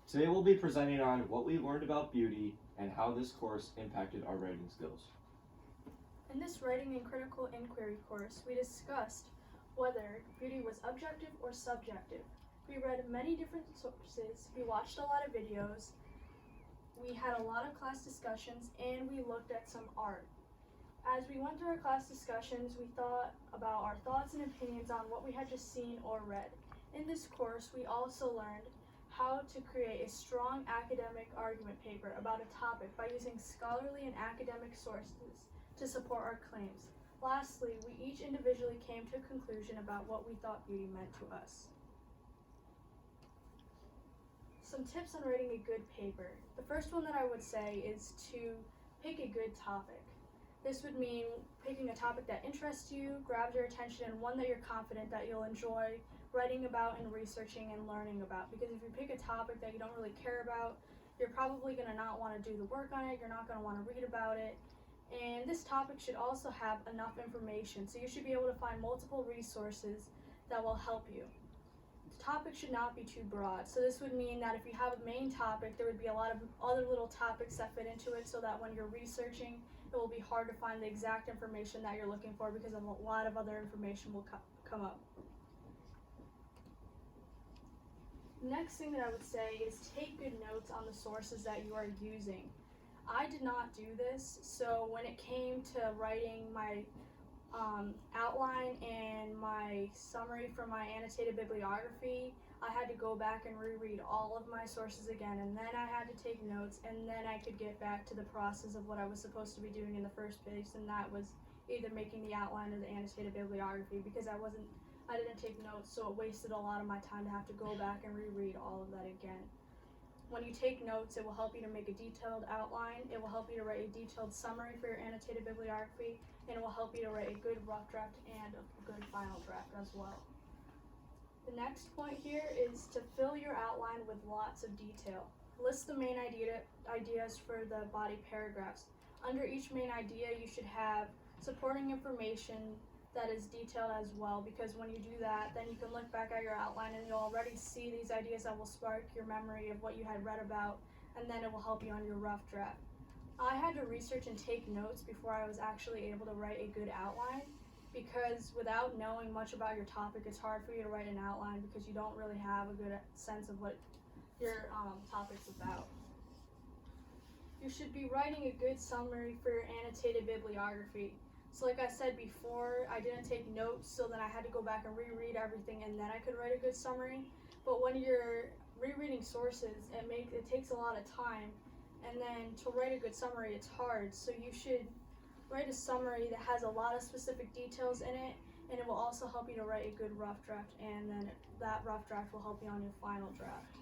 Today we'll be presenting on what we learned about beauty and how this course impacted our writing skills. In this writing and critical inquiry course, we discussed whether beauty was objective or subjective. We read many different sources, we watched a lot of videos, we had a lot of class discussions, and we looked at some art. As we went through our class discussions, we thought about our thoughts and opinions on what we had just seen or read. In this course, we also learned how to create a strong academic argument paper about a topic by using scholarly and academic sources to support our claims. Lastly, we each individually came to a conclusion about what we thought beauty meant to us. Some tips on writing a good paper. The first one that I would say is to pick a good topic. This would mean picking a topic that interests you, grabs your attention, and one that you're confident that you'll enjoy writing about and researching and learning about. Because if you pick a topic that you don't really care about, you're probably going to not want to do the work on it, you're not going to want to read about it. And this topic should also have enough information, so you should be able to find multiple resources that will help you. The topic should not be too broad, so this would mean that if you have a main topic, there would be a lot of other little topics that fit into it, so that when you're researching, it will be hard to find the exact information that you're looking for because a lot of other information will come up. Next thing that I would say is take good notes on the sources that you are using. I did not do this, so when it came to writing my outline and my summary for my annotated bibliography, I had to go back and reread all of my sources again, and then I had to take notes, and then I could get back to the process of what I was supposed to be doing in the first place, and that was either making the outline or the annotated bibliography, because I didn't take notes, so it wasted a lot of my time to have to go back and reread all of that again. When you take notes, it will help you to make a detailed outline, it will help you to write a detailed summary for your annotated bibliography, and it will help you to write a good rough draft and a good final draft as well. The next point here is to fill your outline with lots of detail. List the main ideas for the body paragraphs. Under each main idea, you should have supporting information that is detailed as well, because when you do that, then you can look back at your outline and you'll already see these ideas that will spark your memory of what you had read about, and then it will help you on your rough draft. I had to research and take notes before I was actually able to write a good outline, because without knowing much about your topic, it's hard for you to write an outline because you don't really have a good sense of what your topic's about. You should be writing a good summary for your annotated bibliography. So like I said before, I didn't take notes, so then I had to go back and reread everything, and then I could write a good summary. But when you're rereading sources, it takes a lot of time, and then to write a good summary, it's hard. So you should write a summary that has a lot of specific details in it, and it will also help you to write a good rough draft, and then that rough draft will help you on your final draft.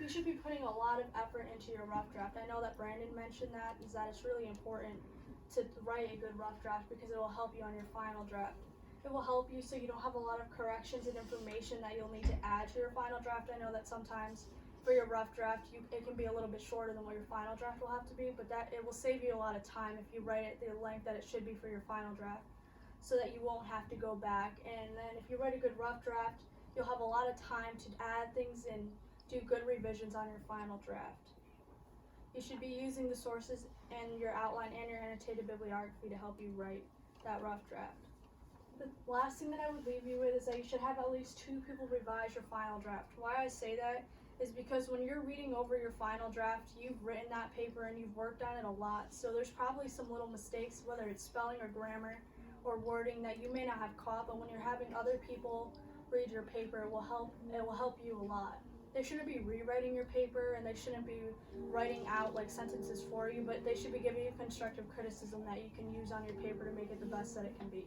You should be putting a lot of effort into your rough draft. I know that Brandon mentioned that it's really important to write a good rough draft because it will help you on your final draft. It will help you so you don't have a lot of corrections and information that you'll need to add to your final draft. I know that sometimes for your rough draft, it can be a little bit shorter than what your final draft will have to be, but it will save you a lot of time if you write it the length that it should be for your final draft, so that you won't have to go back. And then if you write a good rough draft, you'll have a lot of time to add things and do good revisions on your final draft. You should be using the sources and your outline and your annotated bibliography to help you write that rough draft. The last thing that I would leave you with is that you should have at least 2 people revise your final draft. Why I say that is because when you're reading over your final draft, you've written that paper and you've worked on it a lot, so there's probably some little mistakes, whether it's spelling or grammar or wording, that you may not have caught, but when you're having other people read your paper, it will help you a lot. They shouldn't be rewriting your paper, and they shouldn't be writing out like sentences for you, but they should be giving you constructive criticism that you can use on your paper to make it the best that it can be.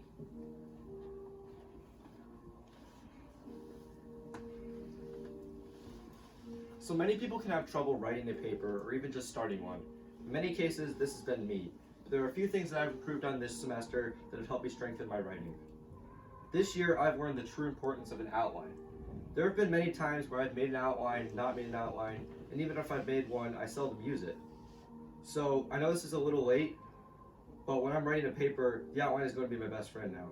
So many people can have trouble writing a paper or even just starting one. In many cases, this has been me. But there are a few things that I've improved on this semester that have helped me strengthen my writing. This year, I've learned the true importance of an outline. There have been many times where I've made an outline, not made an outline, and even if I've made one, I seldom use it. So I know this is a little late, but when I'm writing a paper, the outline is going to be my best friend now.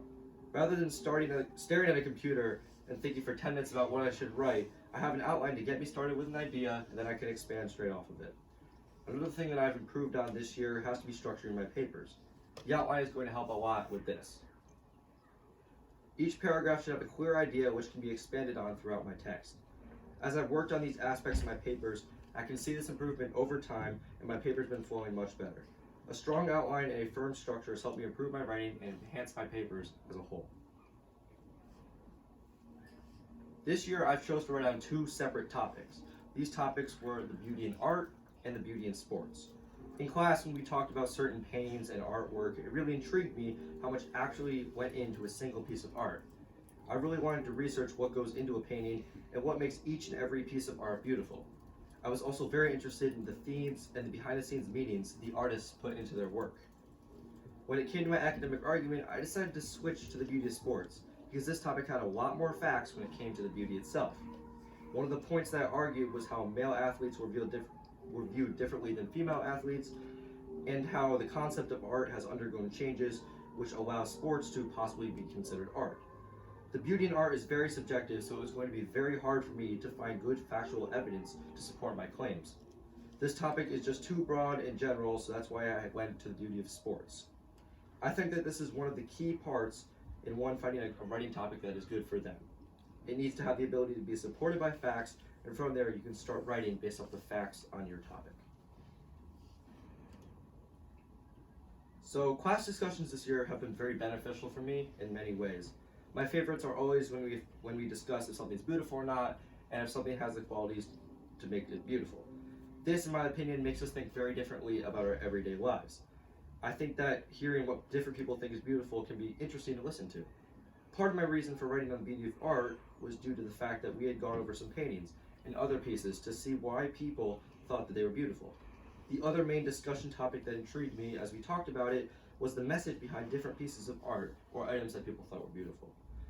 Rather than staring at a computer and thinking for 10 minutes about what I should write, I have an outline to get me started with an idea, and then I can expand straight off of it. Another thing that I've improved on this year has to be structuring my papers. The outline is going to help a lot with this. Each paragraph should have a clear idea which can be expanded on throughout my text. As I've worked on these aspects of my papers, I can see this improvement over time, and my paper's been flowing much better. A strong outline and a firm structure has helped me improve my writing and enhance my papers as a whole. This year, I've chosen to write on 2 separate topics. These topics were the beauty in art and the beauty in sports. In class, when we talked about certain paintings and artwork, it really intrigued me how much actually went into a single piece of art. I really wanted to research what goes into a painting and what makes each and every piece of art beautiful. I was also very interested in the themes and the behind-the-scenes meetings the artists put into their work. When it came to my academic argument, I decided to switch to the beauty of sports, because this topic had a lot more facts when it came to the beauty itself. One of the points that I argued was how male athletes were viewed differently than female athletes, and how the concept of art has undergone changes which allow sports to possibly be considered art. The beauty in art is very subjective, so it was going to be very hard for me to find good factual evidence to support my claims. This topic is just too broad and general, so that's why I went to the beauty of sports. I think that this is one of the key parts in one finding a writing topic that is good for them. It needs to have the ability to be supported by facts, and from there you can start writing based off the facts on your topic. So class discussions this year have been very beneficial for me in many ways. My favorites are always when we discuss if something's beautiful or not, and if something has the qualities to make it beautiful. This, in my opinion, makes us think very differently about our everyday lives. I think that hearing what different people think is beautiful can be interesting to listen to. Part of my reason for writing on the beauty of art was due to the fact that we had gone over some paintings and other pieces to see why people thought that they were beautiful. The other main discussion topic that intrigued me as we talked about it was the message behind different pieces of art or items that people thought were beautiful.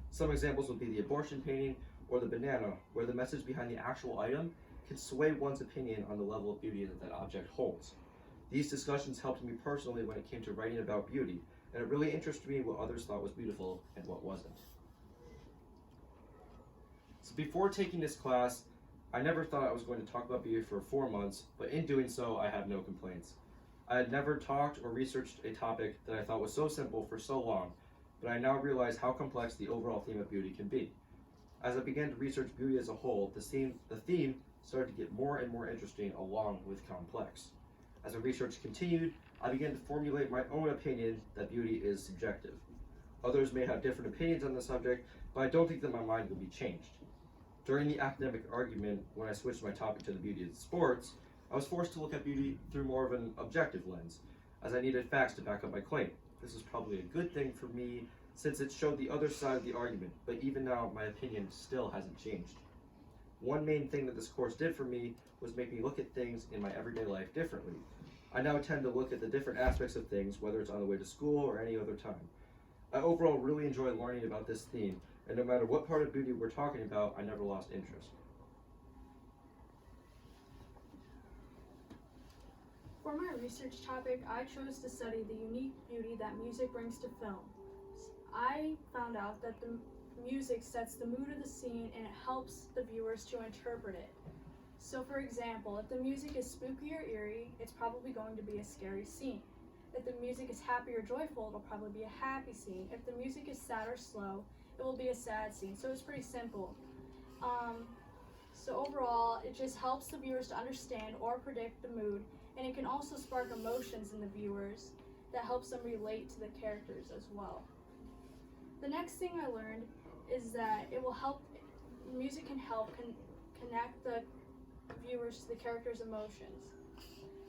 Some examples would be the abortion painting or the banana, where the message behind the actual item can sway one's opinion on the level of beauty that that object holds. These discussions helped me personally when it came to writing about beauty, and it really interested me what others thought was beautiful and what wasn't. So before taking this class, I never thought I was going to talk about beauty for 4 months, but in doing so, I have no complaints. I had never talked or researched a topic that I thought was so simple for so long, but I now realize how complex the overall theme of beauty can be. As I began to research beauty as a whole, the theme started to get more and more interesting along with complex. As the research continued, I began to formulate my own opinion that beauty is subjective. Others may have different opinions on the subject, but I don't think that my mind will be changed. During the academic argument, when I switched my topic to the beauty of sports, I was forced to look at beauty through more of an objective lens, as I needed facts to back up my claim. This was probably a good thing for me, since it showed the other side of the argument, but even now, my opinion still hasn't changed. One main thing that this course did for me was make me look at things in my everyday life differently. I now tend to look at the different aspects of things, whether it's on the way to school or any other time. I overall really enjoy learning about this theme, and no matter what part of beauty we're talking about, I never lost interest. For my research topic, I chose to study the unique beauty that music brings to films. I found out that the music sets the mood of the scene and it helps the viewers to interpret it. So for example, if the music is spooky or eerie, it's probably going to be a scary scene. If the music is happy or joyful, it'll probably be a happy scene. If the music is sad or slow, it will be a sad scene. So it's pretty simple. So overall, it just helps the viewers to understand or predict the mood, and it can also spark emotions in the viewers that helps them relate to the characters as well. The next thing I learned is that music can help connect the viewers to the characters' emotions.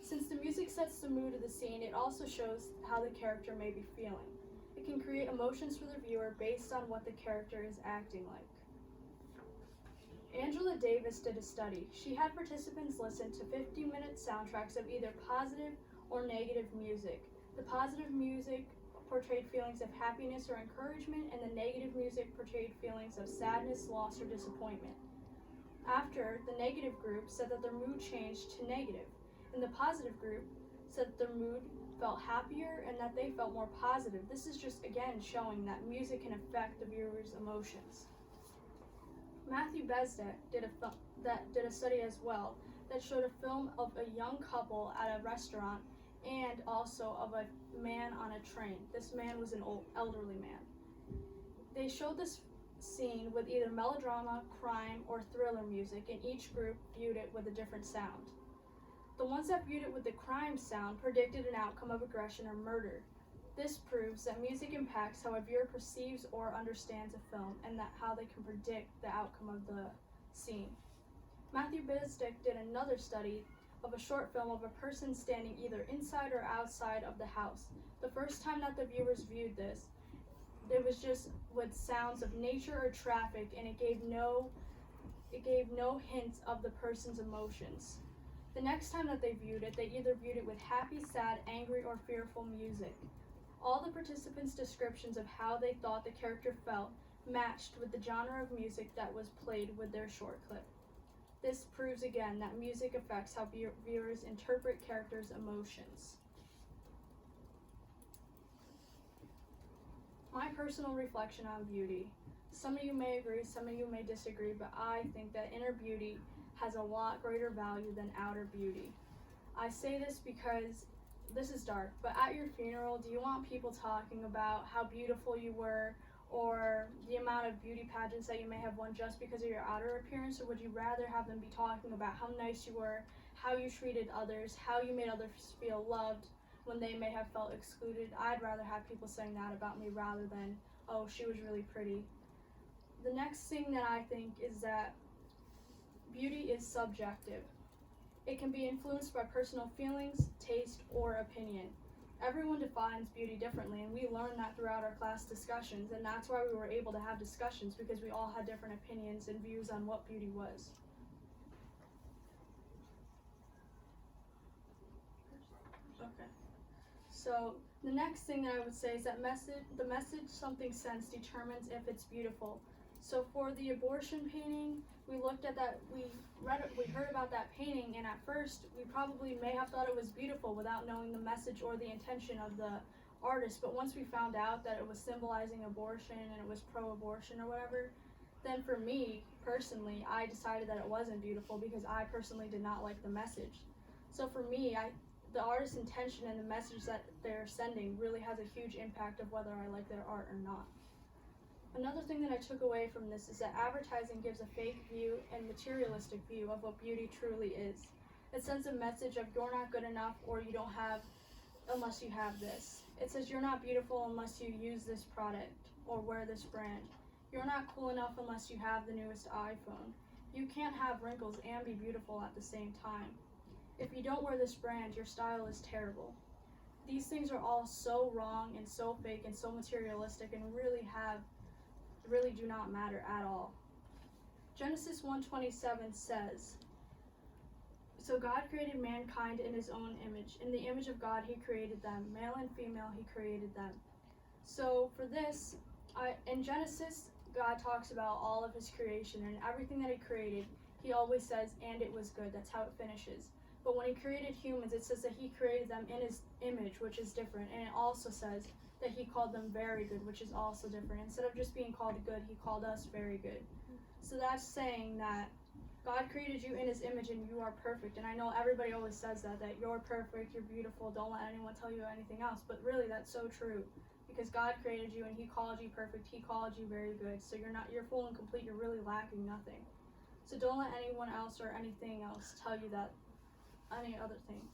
Since the music sets the mood of the scene, it also shows how the character may be feeling. It can create emotions for the viewer based on what the character is acting like. Angela Davis did a study. She had participants listen to 50-minute soundtracks of either positive or negative music. The positive music portrayed feelings of happiness or encouragement, and the negative music portrayed feelings of sadness, loss, or disappointment. After, the negative group said that their mood changed to negative, and the positive group said that their mood felt happier and that they felt more positive. This is just, again, showing that music can affect the viewer's emotions. Matthew Bezdek did a study as well that showed a film of a young couple at a restaurant and also of a man on a train. This man was an elderly man. They showed this scene with either melodrama, crime, or thriller music, and each group viewed it with a different sound. The ones that viewed it with the crime sound predicted an outcome of aggression or murder. This proves that music impacts how a viewer perceives or understands a film, and that how they can predict the outcome of the scene. Matthew Bezdek did another study of a short film of a person standing either inside or outside of the house. The first time that the viewers viewed this, it was just with sounds of nature or traffic, and it gave no hint of the person's emotions. The next time that they viewed it, they either viewed it with happy, sad, angry, or fearful music. All the participants' descriptions of how they thought the character felt matched with the genre of music that was played with their short clip. This proves again that music affects how viewers interpret characters' emotions. My personal reflection on beauty. Some of you may agree, some of you may disagree, but I think that inner beauty has a lot greater value than outer beauty. I say this because this is dark, but at your funeral, do you want people talking about how beautiful you were, or the amount of beauty pageants that you may have won just because of your outer appearance, or would you rather have them be talking about how nice you were, how you treated others, how you made others feel loved when they may have felt excluded? I'd rather have people saying that about me rather than, oh, she was really pretty. The next thing that I think is that beauty is subjective. It can be influenced by personal feelings, taste, or opinion. Everyone defines beauty differently, and we learned that throughout our class discussions, and that's why we were able to have discussions, because we all had different opinions and views on what beauty was. Okay. So the next thing that I would say is that the message something sends determines if it's beautiful. So for the abortion painting, we looked at that, we heard about that painting, and at first we probably may have thought it was beautiful without knowing the message or the intention of the artist. But once we found out that it was symbolizing abortion and it was pro-abortion or whatever, then for me personally, I decided that it wasn't beautiful because I personally did not like the message. So for me, the artist's intention and the message that they're sending really has a huge impact of whether I like their art or not. Another thing that I took away from this is that advertising gives a fake view and materialistic view of what beauty truly is. It sends a message of you're not good enough, or you don't have unless you have this. It says you're not beautiful unless you use this product or wear this brand. You're not cool enough unless you have the newest iPhone. You can't have wrinkles and be beautiful at the same time. If you don't wear this brand, your style is terrible. These things are all so wrong and so fake and so materialistic, and really do not matter at all. Genesis 1:27 says, "So God created mankind in his own image. In the image of God he created them. Male and female he created them." So for this, in Genesis, God talks about all of his creation and everything that he created. He always says, "and it was good." That's how it finishes. But when he created humans, it says that he created them in his image, which is different. And it also says that he called them very good, which is also different. Instead of just being called good, he called us very good. So that's saying that God created you in his image and you are perfect. And I know everybody always says that you're perfect, you're beautiful, don't let anyone tell you anything else. But really, that's so true. Because God created you and he called you perfect, he called you very good. So you're full and complete, you're really lacking nothing. So don't let anyone else or anything else tell you that any other thing.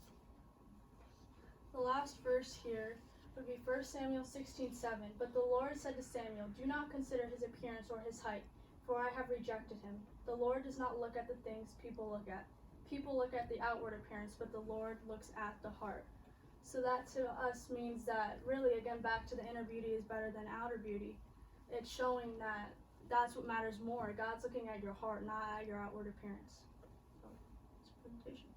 The last verse here would be 1 Samuel 16:7. "But the Lord said to Samuel, 'Do not consider his appearance or his height, for I have rejected him.' The Lord does not look at the things people look at. People look at the outward appearance, but the Lord looks at the heart." So that to us means that really, again, back to the inner beauty is better than outer beauty. It's showing that that's what matters more. God's looking at your heart, not at your outward appearance. So, that's the presentation.